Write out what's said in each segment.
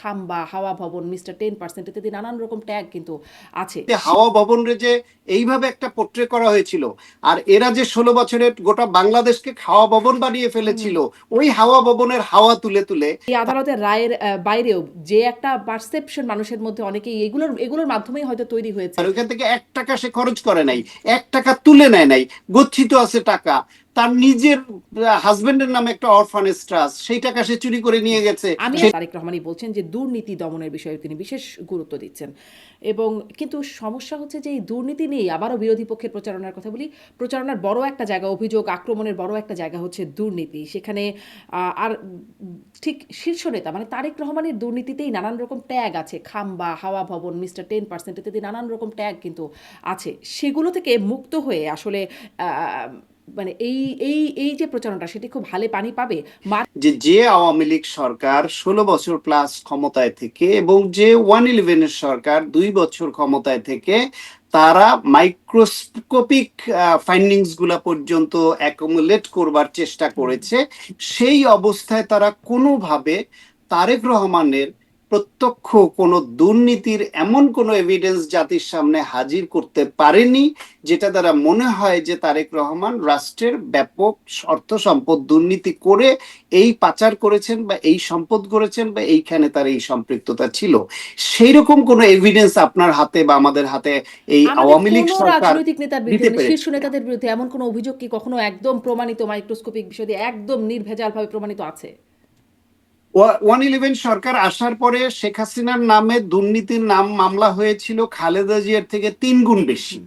খাম্বা, হাওয়া ভবন, মিস্টার 10% ইত্যাদি নানান রকম ট্যাগ কিন্তু আছে। হাওয়া ভবনরে যে এইভাবে একটা পোট্রে করা হয়েছিল, আর এরা যে 16 বছরের গোটা বাংলাদেশকে হাওয়া ভবন বানিয়ে ফেলেছিল, ওই হাওয়া ভবনের হাওয়া তুলে তুলে এই আদালতের রায়ের বাইরেও যে একটা পারসেপশন মানুষের মধ্যে অনেকেই এগুলোর মাধ্যমেই হয়তো তৈরি হয়েছে। আর ওইখান থেকে 1 টাকা সে খরচ করে নাই, 1 টাকা তুলে নেয় নাই, গচ্ছিত আছে টাকা। তার নিজের হাজবেন্ডের নামে একটা অরফানেজ ট্রাস্ট, সেই টাকা সে চুরি করে নিয়ে গেছে। আমি তারেক রহমানই বলছেন যে দুর্নীতি দমনের বিষয়ে তিনি বিশেষ গুরুত্ব দিচ্ছেন, এবং কিন্তু সমস্যা হচ্ছে যে এই দুর্নীতি নিয়ে আবারও বিরোধী পক্ষের প্রচারণার কথা বলি। প্রচারণার বড় একটা জায়গা, অভিযোগ আক্রমণের বড় একটা জায়গা হচ্ছে দুর্নীতি। সেখানে আর ঠিক শীর্ষ নেতা মানে তারেক রহমানের দুর্নীতিতেই নানান রকম ট্যাগ আছে, খাম্বা, হাওয়া ভবন, মিস্টার 10% ইত্যাদি নানান রকম ট্যাগ কিন্তু আছে। সেগুলো থেকে মুক্ত হয়ে আসলে মানে এই এই এই যে প্রচারণাটা সেটি খুব ভালো পানি পাবে। যে আওয়ামী লীগ সরকার 16 বছর প্লাস ক্ষমতায় থেকে, এবং যে 111-এর সরকার 2 বছর ক্ষমতায় থেকে, তারা মাইক্রোস্কোপিক ফাইন্ডিংস গুলা পর্যন্ত অ্যাকুমুলেট করবার চেষ্টা করেছে, সেই অবস্থায় তারা কোনোভাবে তারেক রহমানের প্রত্যক্ষ কোনো দুর্নীতির এমন কোনো এভিডেন্স জাতির সামনে হাজির করতে পারেনি, যেটা দ্বারা মনে হয় যে তারেক রহমান রাষ্ট্রের ব্যাপক অর্থ সম্পদ দুর্নীতি করে এই পাচার করেছেন বা এই সম্পদ করেছেন বা এইখানে তার এই সম্পৃক্ততা ছিল। সেই রকম কোনো এভিডেন্স আপনার হাতে বা আমাদের হাতে এই আমাদের আওয়ামী লীগ কোনো সরকার রাজনৈতিক নেতার বিরুদ্ধে দিতে মানে শীর্ষ পেরেছে কিনা? নেতাদের বিরুদ্ধে এমন কোনো অভিযোগ কি কখনো একদম প্রমাণিত মাইক্রোস্কোপিক বিষয় দিয়ে একদম নির্ভেজালভাবে প্রমাণিত আছে? 111 সরকার আসার পরে শেখ হাসিনার নামে দুর্নীতির নাম মামলা হয়েছিল খালেদা জিয়ার থেকে 3 গুণ বেশি।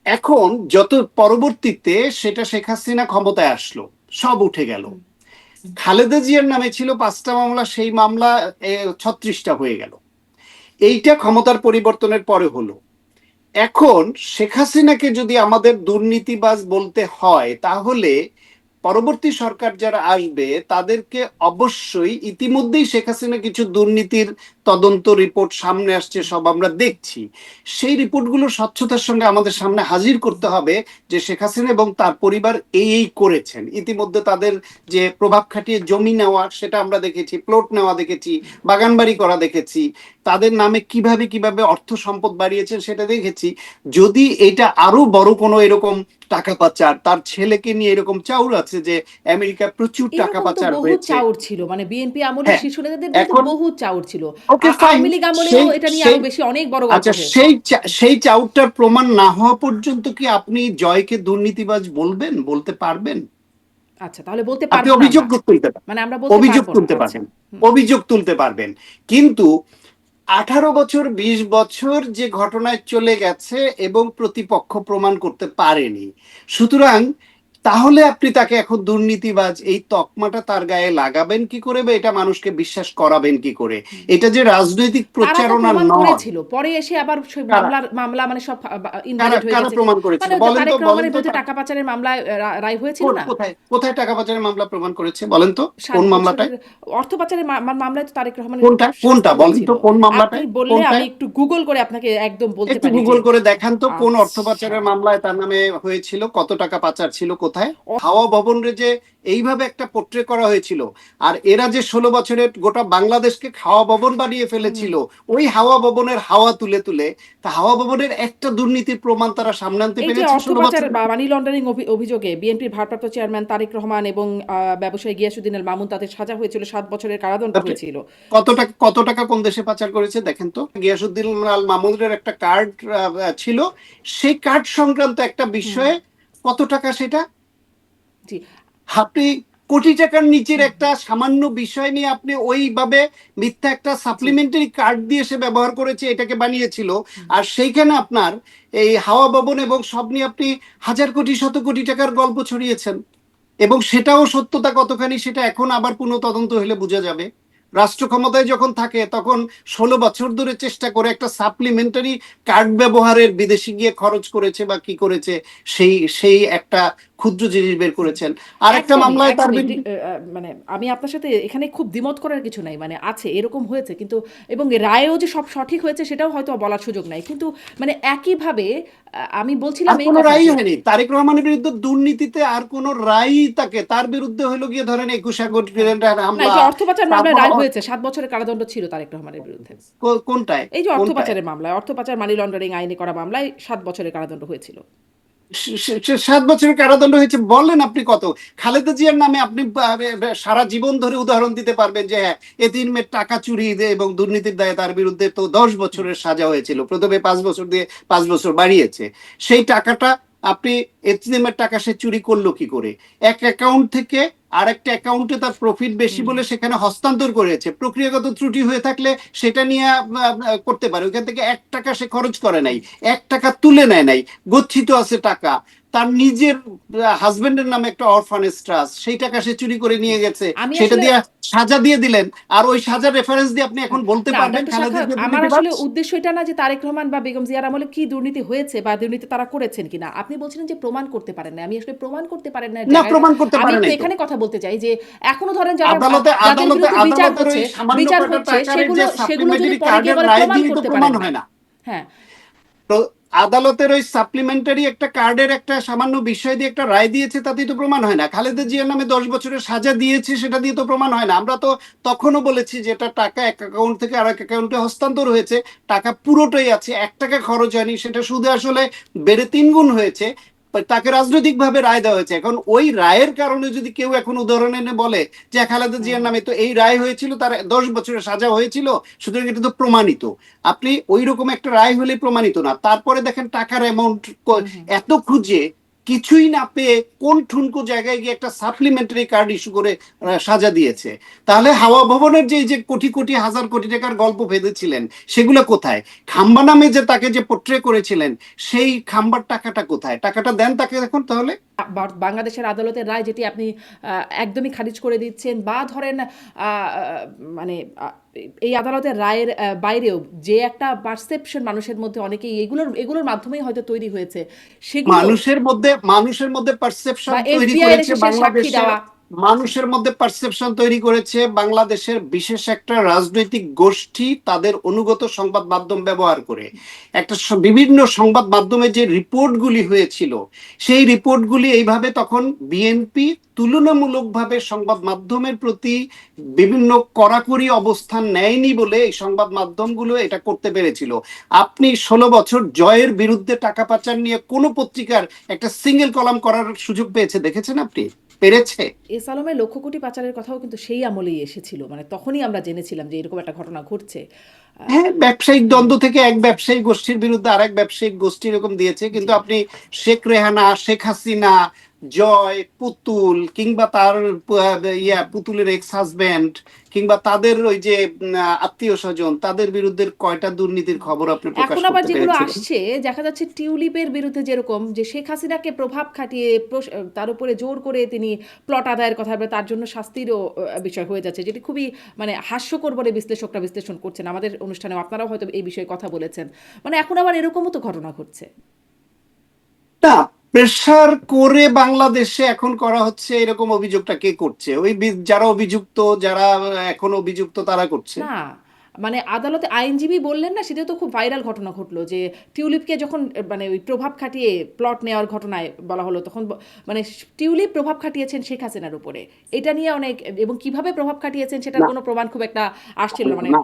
এখন যত পরবর্তীতে সেটা শেখ হাসিনা ক্ষমতায় আসলো, সব উঠে গেল। খালেদা জিয়ার নামে ছিল 5টা মামলা, সেই মামলা 36টা হয়ে গেল। এইটা ক্ষমতার পরিবর্তনের পরে হলো। এখন শেখ হাসিনাকে যদি আমাদের দুর্নীতিবাজ বলতে হয়, তাহলে পরবর্তী সরকার যারা আসবে তাদেরকে অবশ্যই, ইতিমধ্যেই শেখ হাসিনা কিছু দুর্নীতির তদন্ত রিপোর্ট সামনে আসছে, সব আমরা দেখছি, সেই রিপোর্টগুলো স্বচ্ছতার সঙ্গে আমাদের সামনে হাজির করতে হবে যে শেখ হাসিনা এবং তার পরিবার এই করেছেন। ইতিমধ্যে তাদের যে প্রভাব খাটিয়ে জমি নেওয়া সেটা আমরা দেখেছি, প্লট নেওয়া দেখেছি, বাগানবাড়ি করা দেখেছি, তাদের নামে কিভাবে কিভাবে অর্থ সম্পদ বাড়িয়েছেন সেটা দেখেছি। যদি এটা আরো বড় কোনো এরকম টাকা পাচার, তার ছেলেকে নিয়ে এরকম চাউর আছে যে আমেরিকা প্রচুর টাকা এরকম তো পাচার বহু হয়েছে। চাউর ছিল, মানে বিএনপি আমলের হ্যাঁ, শীর্ষ নেতাদের বিরুদ্ধে এখন বহু চাউর ছিল। ওকে ফাইন, আওয়ামী লীগ আমলেও সেই এটা নিয়ে সেই আরো বেশি অনেক বড় গল্প আচ্ছা, হয়েছে। সেই চাউরটার প্রমাণ না হওয়া পর্যন্ত কি আপনি জয়কে দুর্নীতিবাজ বলবেন, বলতে পারবেন? আচ্ছা, তাহলে বলতে আপনি পারবো না অভিযোগ আমরা, তুলতে পারেন, মানে আমরা বলতে অভিযোগ পারবো না। তুলতে আচ্ছা। পারবেন, অভিযোগ তুলতে পারবেন, কিন্তু 18 বছর 20 বছর যে ঘটনায় চলে গেছে এবং প্রতিপক্ষ প্রমাণ করতে পারেনি, সুতরাং তাহলে আপনি তাকে এখন দুর্নীতিবাজ এই তকমাটা তার গায়ে লাগাবেন কি করে, বা এটা মানুষকে বিশ্বাস করাবেন কি করে? এটা যে রাজনৈতিক তারা তো প্রচারণা প্রমাণ নয়। করেছিল, পরে এসে আবার সেই কারা মামলা মানে সব কারা ইনভ্যালিড হয়ে কারা গেছে। প্রমাণ করেছিল মানে ওই যে বলেন তো, তারেক বলেন রহমানের তো। বিরুদ্ধে টাকা পাচারের মামলায় রায় হয়েছিল না? কোথায় কোথায় টাকা পাচারের মামলা প্রমাণ করেছে বলেন তো, 7 কোন মামলাটায়? বছরের অর্থ পাচারের মামলায় তো তারেক রহমানের কোনটা কোনটা শাস্তি বলেন হয়েছিল। তো, কোন আপনি মামলাটায়, বললে আমি কোনটায়? একটু গুগল করে আপনাকে একদম বলতে একটু পারি যে। গুগল করে দেখান তো কোন অর্থ আচ্ছা। পাচারের মামলায় তার নামে হয়েছিল, কত টাকা পাচার ছিল, কোথায়? হাওয়া ভবনরে যে এইভাবে একটা পোট্রে করা হয়েছিল, আর এরা যে 16 বছরের গোটা বাংলাদেশকে হাওয়া ভবন বানিয়ে ফেলেছিল, ওই হাওয়া ভবনের হাওয়া তুলে তুলে, তা হাওয়া ভবনের একটা দুর্নীতির প্রমাণ তারা সামনে আনতে এই যে পেরেছে অর্থ 16 বছর? পাচার বা মানি লন্ডারিং অভিযোগে বিএনপির ভারপ্রাপ্ত চেয়ারম্যান তারেক রহমান এবং ব্যবসায়ী গিয়াসউদ্দিন আল মামুন, তাদের সাজা হয়েছিল 7 বছরের কারাদণ্ড হয়েছিল। কত টাকা কোন দেশে পাচার করেছে দেখেন তো। গিয়াসউদ্দিন আল মামুনের একটা কার্ড ছিল, সেই কার্ড সংক্রান্ত একটা বিষয়ে কত টাকা সেটা। জি। আপনি কোটি টাকার নিচের একটা সামান্য বিষয় নিয়ে আপনি ওইভাবে মিথ্যা একটা জি। সাপ্লিমেন্টারি কার্ড দিয়ে সে ব্যবহার করেছে, এটাকে বানিয়েছিল। আর সেইখানে আপনার এই হাওয়া ভবন এবং সব নিয়ে আপনি হাজার কোটি শত কোটি টাকার গল্প ছড়িয়েছেন, এবং সেটাও সত্যতা কতখানি সেটা এখন আবার পুনঃ তদন্ত হলে বোঝা যাবে। রাষ্ট্র ক্ষমতায় যখন থাকে তখন 16 বছর ধরে চেষ্টা করে একটা সাপ্লিমেন্টারি কার্ড ব্যবহারের, বিদেশে গিয়ে খরচ করেছে বা কি করেছে, সেই সেই একটা ক্ষুদ্র জিনিস বের করেছেন। আরেকটা মামলায় তার একদমই মানে আমি আপনার সাথে এখানে খুব দ্বিমত করার কিছু নাই, মানে আছে এরকম হয়েছে, কিন্তু এবং রায়েও যে সব সঠিক হয়েছে সেটাও হয়তো বলার সুযোগ নাই, কিন্তু মানে একইভাবে আমি বলছিলাম আর এই কোনো কথা রায়ই যে হয়নি তারেক রহমানের বিরুদ্ধে দুর্নীতিতে, আর কোনো রায়ই তাকে, তার বিরুদ্ধে হলো গিয়ে ধরেন 21 হ্যাঁ, না, এই হামলা। যে অর্থ পাচার মামলায় তারপর রায় হয়েছে 7 বছরের কারাদণ্ড ছিল তারেক রহমানের বিরুদ্ধে। কোনটায় এই যে অর্থ কোনটায় পাচারের মামলায়, অর্থ পাচার মানি লন্ডারিং আইনে করা মামলায় 7 বছরের কারাদণ্ড হয়েছিল। 7 বছরের কারাদণ্ড হয়েছে বললেন আপনি কত? খালেদা জিয়ার নামে আপনি সারা জীবন ধরে উদাহরণ দিতে পারবেন যে হ্যাঁ, এতিম মেয়ের টাকা চুরি এবং দুর্নীতির দায়ে তার বিরুদ্ধে তো 10 বছরের সাজা হয়েছিল, প্রথমে 5 বছর দিয়ে 5 বছর বাড়িয়েছে। সেই টাকাটা আপনি, এতিমের টাকা সে চুরি করলো কি করে? এক অ্যাকাউন্ট থেকে আরেকটা অ্যাকাউন্টে তার প্রফিট বেশি বলে সেখানে হস্তান্তর করেছে, প্রক্রিয়াগত ত্রুটি হয়ে থাকলে সেটা নিয়ে করতে পারে। ওইখান থেকে 1 টাকা সে খরচ করে নাই, 1 টাকা তুলে নেয় নাই, গচ্ছিত আছে টাকা। তার নিজের হাজবেন্ডের নামে একটা অরফানেজ ট্রাস্ট, সেই টাকা সে চুরি করে নিয়ে গেছে, আমি সেটা আসলে দিয়ে সাজা দিয়ে দিলেন। আর ওই সাজার রেফারেন্স দিয়ে আপনি এখন বলতে না, পারবেন ডক্টর খালেদা সাখাত, জিয়া আমার দুর্নীতিবাজ? আসলে উদ্দেশ্য এটা না যে তারেক রহমান বা বেগম জিয়ার আমলে কি দুর্নীতি হয়েছে বা দুর্নীতি তারা করেছেন কিনা। আপনি বলছিলেন যে প্রমাণ করতে পারেন না, আমি আসলে প্রমাণ করতে পারেন না না, জায়গায় প্রমাণ করতে আমি পারে একটু নাই তো। এখানে কথা বলতে চাই যে এখনো ধরেন যারা আদালতে যাদের আদালতে বিরুদ্ধে বিচার আদালতের ওই হচ্ছে, সামান্য বিচার কয়টা হচ্ছে, টাকার সেগুলো যে সেগুলো যদি সাপ্লিমেন্টারি পরে গিয়ে কার্ডের বলে রায় প্রমাণ দিয়েই তো করতে প্রমাণ পারেন না। হয় না। হ্যাঁ, তো আদালতের ওই সাপ্লিমেন্টারি একটা কার্ডের একটা সামান্য বিষয় দিয়ে একটা রায় দিয়েছে, তাতেই তো প্রমাণ হয় না। খালেদা জিয়ার নামে 10 বছরের সাজা দিয়েছে, সেটা দিয়ে তো প্রমাণ হয় না। আমরা তো তখনও বলেছি যে এটা টাকা এক অ্যাকাউন্ট থেকে আরেক অ্যাকাউন্টে হস্তান্তর হয়েছে, টাকা পুরোটাই আছে, 1 টাকা খরচ হয়নি, সেটা সুদে আসলে বেড়ে 3 গুণ হয়েছে। তাকে রাজনৈতিকভাবে রায় দেওয়া হয়েছে। এখন ওই রায়ের কারণে যদি কেউ এখন উদাহরণ এনে বলে যে খালেদা জিয়ার নামে তো এই রায় হয়েছিল, তার 10 বছরের সাজা হয়েছিল, সুতরাং এটা তো প্রমাণিত। আপনি ওই রকম একটা রায় হলে প্রমাণিত না। তারপরে দেখেন টাকার অ্যামাউন্ট এত খুঁজে কিছুই না পেয়ে কোন ঠুনকো জায়গায় গিয়ে একটা সাপ্লিমেন্টারি কার্ড ইস্যু করে সাজা দিয়েছে। তাহলে হাওয়া ভবনের যে যে কোটি কোটি হাজার কোটি টাকার গল্প ভেবেছিলেন, সেগুলো কোথায়? খাম্বা নামে যে তাকে যে পোট্রে করেছিলেন, সেই খাম্বার টাকাটা কোথায়? টাকাটা দেন তাকে এখন তাহলে। বাংলাদেশের আদালতের রায় যেটি আপনি একদমই খারিজ করে দিচ্ছেন, বা ধরেন মানে এই আদালতের রায়ের বাইরেও যে একটা পারসেপশন মানুষের মধ্যে, অনেকেই এগুলোর মাধ্যমেই হয়তো তৈরি হয়েছে, সেগুলো মানুষের মধ্যে বা পারসেপশন তৈরি এফবিআই এর করেছে এসে সে সাক্ষী বাংলাদেশের, দেওয়া। মানুষের মধ্যে পারসেপশন তৈরি করেছে বাংলাদেশের বিশেষ একটা রাজনৈতিক গোষ্ঠী তাদের অনুগত সংবাদ মাধ্যম ব্যবহার করে। একটা বিভিন্ন সংবাদ মাধ্যমে যে রিপোর্টগুলি হয়েছিল, সেই রিপোর্টগুলি এইভাবে তখন বিএনপি তুলনামূলকভাবে সংবাদ মাধ্যমের প্রতি বিভিন্ন কড়াকড়ি অবস্থান নেয়নি বলে এই সংবাদ মাধ্যমগুলো এটা করতে পেরেছিল। আপনি 16 বছর জয়ের বিরুদ্ধে টাকা পাচার নিয়ে কোন পত্রিকার একটা সিঙ্গেল কলাম করার সুযোগ পেয়েছে দেখেছেন আপনি? পেরেছে? এস আলমের লক্ষ কোটি পাচারের কথাও কিন্তু সেই আমলেই এসেছিল, মানে তখনই আমরা জেনেছিলাম যে এরকম একটা ঘটনা ঘটছে। হ্যাঁ, ব্যবসায়িক দ্বন্দ্ব থেকে এক ব্যবসায়িক গোষ্ঠীর বিরুদ্ধে আরেক ব্যবসায়িক গোষ্ঠী এরকম দিয়েছে, কিন্তু জি। আপনি শেখ রেহানা, শেখ হাসিনা, জয়, পুতুল, কিংবা তার পুতুলের এক্স হাজবেন্ড, কিংবা তাদের ওই যে আত্মীয় স্বজন, তাদের বিরুদ্ধে কয়টা দুর্নীতির খবর আপনি প্রকাশ এখন আবার করতে যেগুলো পেরেছিলেন? আসছে দেখা যাচ্ছে টিউলিপের বিরুদ্ধে, যেরকম যে শেখ হাসিনাকে প্রভাব খাটিয়ে তার উপরে জোর করে তিনি প্লট আদায়ের কথা বলে তার জন্য শাস্তিরও বিষয় হয়ে যাচ্ছে, যেটি খুবই মানে হাস্যকর বলে বিশ্লেষকরা বিশ্লেষণ করছেন। আমাদের অনুষ্ঠানে আপনারাও হয়তো এই বিষয়ে কথা বলেছেন। মানে এখন আবার এরকমও তো ঘটনা ঘটছে। না, প্রেসার করে বাংলাদেশে এখন করা হচ্ছে এরকম অভিযোগটা কে করছে? ওই যারা অভিযুক্ত, যারা এখন অভিযুক্ত তারা করছে। না, মানে আদালতে আইনজীবী বললেন না, সেটা তো খুব ভাইরাল ঘটনা ঘটলো যে টিউলিপকে যখন মানে ওই প্রভাব খাটিয়ে প্লট নেওয়ার ঘটনায় বলা হলো, তখন মানে টিউলিপ প্রভাব খাটিয়েছেন শেখ হাসিনার উপরে, এটা নিয়ে অনেক, এবং কিভাবে প্রভাব খাটিয়েছেন সেটার না, কোনো প্রমাণ খুব একটা আসছিল না। মানে না,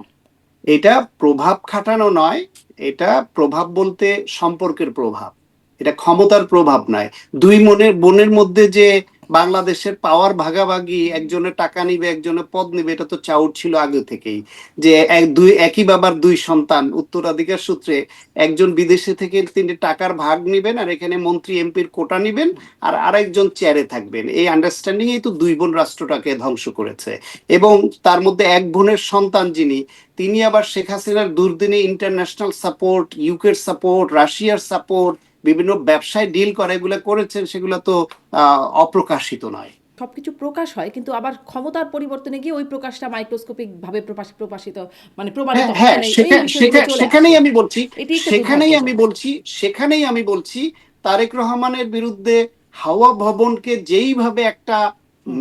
এটা প্রভাব খাটানো নয়, এটা প্রভাব বলতে সম্পর্কের প্রভাব, এটা ক্ষমতার প্রভাব নয়। দুই মনের বোনের মধ্যে যে বাংলাদেশের পাওয়ার ভাগাভাগি, একজনের টাকা নিবে একজনের পদ নিবে, এটা তো চাউর ছিল আগে থেকেই। যে একই বাবার দুই সন্তান উত্তরাধিকার সূত্রে একজন বিদেশে থেকে তিনি টাকার ভাগ নিবেন, আর এখানে মন্ত্রী এমপির কোটা নিবেন, আর আরেকজন চেয়ারে থাকবেন। এই আন্ডারস্ট্যান্ডিং এই তো দুই বোন রাষ্ট্রটাকে ধ্বংস করেছে। এবং তার মধ্যে এক বোনের সন্তান যিনি, তিনি আবার শেখ হাসিনার দুর্দিনে ইন্টারন্যাশনাল সাপোর্ট, ইউকের সাপোর্ট, রাশিয়ার সাপোর্ট, বিভিন্ন ব্যবসায় ডিল করে এগুলো করেছেন, সেগুলো তো অপ্রকাশিত নয়। সবকিছু প্রকাশ হয়, কিন্তু আবার ক্ষমতার পরিবর্তনে গিয়ে ওই প্রকাশটা মাইক্রোস্কোপিক ভাবে প্রকাশিত, মানে প্রমাণিত হ্যাঁ, হয় হ্যাঁ, না, এই বিষয়গুলো চলে সেখানেই আসে। আমি বলছি, এটি একটু সেখানেই আমি দুর্ভাগ্যজনক। বলছি সেখানেই আমি বলছি তারেক রহমানের বিরুদ্ধে হাওয়া ভবনকে যেইভাবে একটা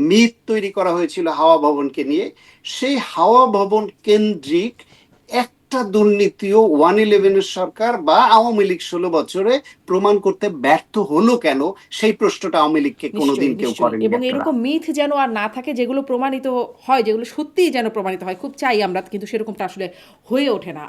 মিথ তৈরি করা হয়েছিল হাওয়া ভবনকে নিয়ে, সেই হাওয়া ভবন কেন্দ্রিক একটা দুর্নীতিও 111 সরকার বা আওয়ামী লীগ 16 বছরে প্রমাণ করতে ব্যর্থ হলো কেন, সেই প্রশ্নটা আওয়ামী লীগকে কোনোদিন নিশ্চয়ই কেউ নিশ্চয়ই করেনি এবং আপনারা। এরকম মিথ যেন আর না থাকে, যেগুলো প্রমাণিত হয়, যেগুলো সত্যিই যেন প্রমাণিত হয়, খুব চাই আমরা, কিন্তু সেরকমটা আসলে হয়ে ওঠে না।